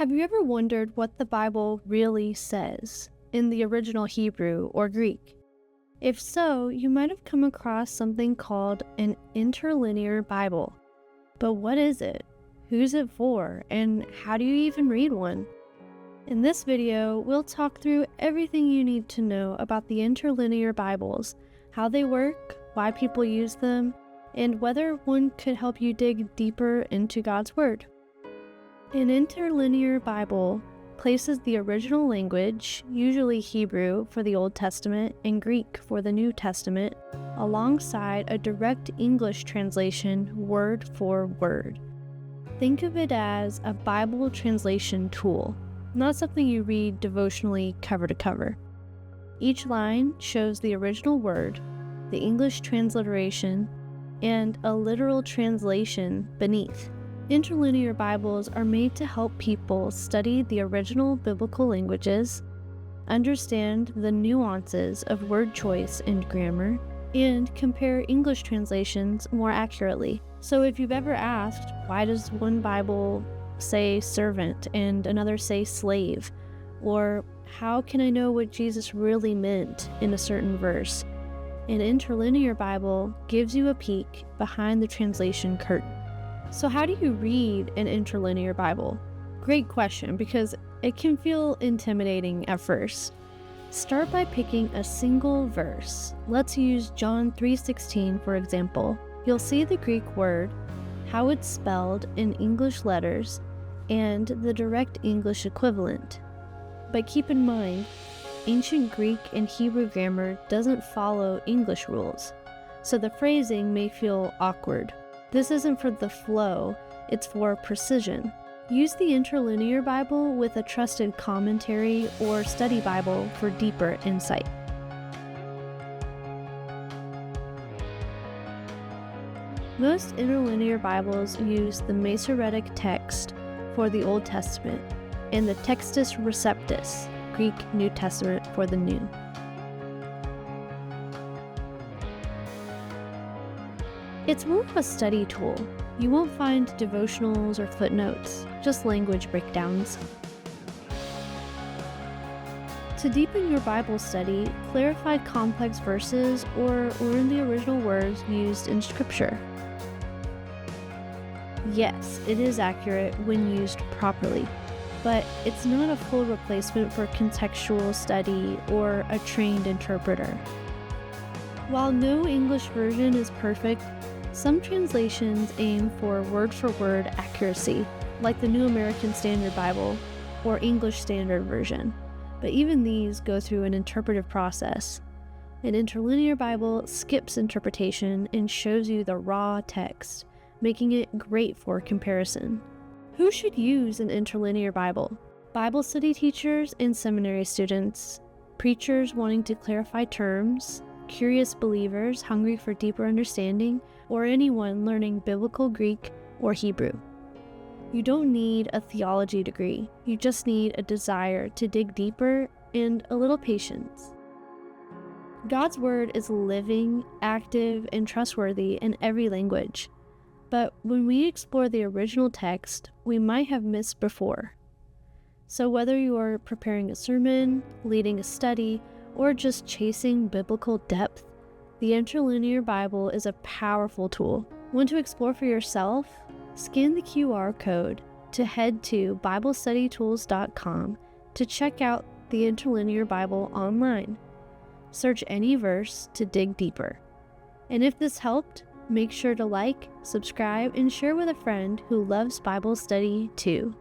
Have you ever wondered what the Bible really says in the original Hebrew or Greek? If so, you might have come across something called an Interlinear Bible. But what is it? Who's it for? And how do you even read one? In this video, we'll talk through everything you need to know about the Interlinear Bibles, how they work, why people use them, and whether one could help you dig deeper into God's Word. An Interlinear Bible places the original language, usually Hebrew for the Old Testament and Greek for the New Testament, alongside a direct English translation word for word. Think of it as a Bible translation tool, not something you read devotionally cover to cover. Each line shows the original word, the English transliteration, and a literal translation beneath. Interlinear Bibles are made to help people study the original biblical languages, understand the nuances of word choice and grammar, and compare English translations more accurately. So if you've ever asked, why does one Bible say servant and another say slave? Or how can I know what Jesus really meant in a certain verse? An Interlinear Bible gives you a peek behind the translation curtain. So how do you read an Interlinear Bible? Great question, because it can feel intimidating at first. Start by picking a single verse. Let's use John 3:16 for example. You'll see the Greek word, how it's spelled in English letters, and the direct English equivalent. But keep in mind, ancient Greek and Hebrew grammar doesn't follow English rules, so the phrasing may feel awkward. This isn't for the flow, it's for precision. Use the Interlinear Bible with a trusted commentary or study Bible for deeper insight. Most Interlinear Bibles use the Masoretic text for the Old Testament and the Textus Receptus, Greek New Testament, for the New. It's more of a study tool. You won't find devotionals or footnotes, just language breakdowns. To deepen your Bible study, clarify complex verses or learn the original words used in Scripture. Yes, it is accurate when used properly, but it's not a full replacement for contextual study or a trained interpreter. While no English version is perfect, some translations aim for word-for-word accuracy, like the New American Standard Bible or English Standard Version, but even these go through an interpretive process. An Interlinear Bible skips interpretation and shows you the raw text, making it great for comparison. Who should use an Interlinear Bible? Bible study teachers and seminary students, preachers wanting to clarify terms, curious believers hungry for deeper understanding, or anyone learning biblical Greek or Hebrew. You don't need a theology degree, you just need a desire to dig deeper and a little patience. God's Word is living, active, and trustworthy in every language. But when we explore the original text, we might have missed before. So whether you are preparing a sermon, leading a study, or just chasing biblical depth, the Interlinear Bible is a powerful tool. Want to explore for yourself? Scan the QR code to head to BibleStudyTools.com to check out the Interlinear Bible online. Search any verse to dig deeper. And if this helped, make sure to like, subscribe, and share with a friend who loves Bible study too.